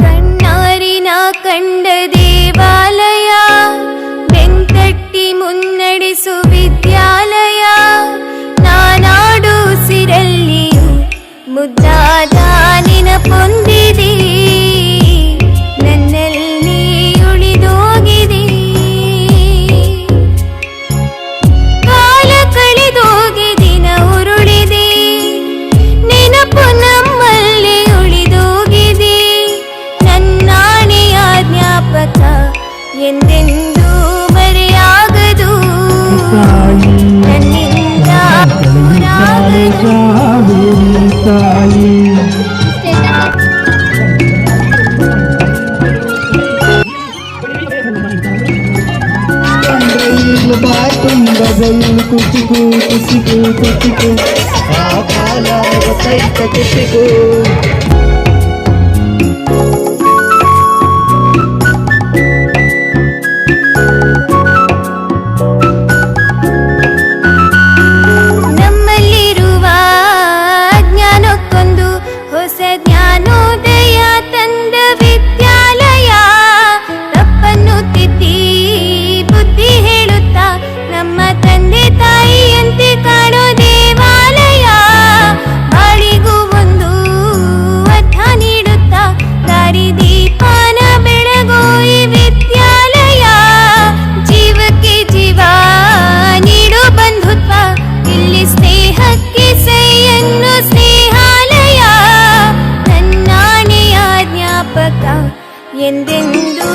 ಕಣ್ಣಾರಿನ ಕಂಡ ದೇವಾಲಯ, ಬೆಂತಟ್ಟಿ ಮುನ್ನಡೆಸು ವಿದ್ಯಾಲಯ. ನಾನಾಡು ಸಿರಲ್ಲಿಯೂ ಮುದ್ದಾದ ನೆನಪೊಂದಿದೆ, ನನ್ನಲ್ಲಿ ಉಳಿದೋಗಿದೆ. ಕಾಲ ಕಳೆದೋಗಿ ದಿನ ಉರುಳಿದೆ, ನೆನಪು ನಮ್ಮಲ್ಲಿ ಉಳಿದೋಗಿದೆ. ನನ್ನಾಣೆಯ ಜ್ಞಾಪಕ ಎಂದೆಂದೂ ಮರೆಯಾಗದು, ನನ್ನಿಂದ ದೂರಾಗದು. ಕುಸಿಕು ಕುಸಿಕು ಕುಸಿಕು ಆ ಕಾಲ ಸೈತ ಕುಸಿಕು. ನಮ್ಮಲ್ಲಿರುವ ಜ್ಞಾನಕ್ಕೊಂದು ಹೊಸ ಜ್ಞಾನೋದಯ ತಂದ ವಿದ್ಯಾಲಯ. ತಪ್ಪನ್ನು ತಿದ್ದಿ ಬುದ್ಧಿ ಹೇಳುತ್ತಾ ನಮ್ಮ ತಂದೆ ತಾಯಿಯಂತೆ ಕಾಣೋ ದೇವಾಲಯ. ಬಾಳಿಗೂ ಒಂದು ಅರ್ಥ ನೀಡುತ್ತಾ ದಾರಿ ದೀಪಾನ ಬೆಳಗೋ ಈ ವಿದ್ಯಾಲಯ. ಜೀವಕ್ಕೆ ಜೀವ ನೀಡು ಬಂಧುತ್ವ, ಇಲ್ಲಿ ಸ್ನೇಹಕ್ಕೆ ಸೈಯನ್ನು ಸ್ನೇಹಾಲಯ. ನನ್ನಾಣೆಯ ಜ್ಞಾಪಕ ಎಂದೆಂದೂ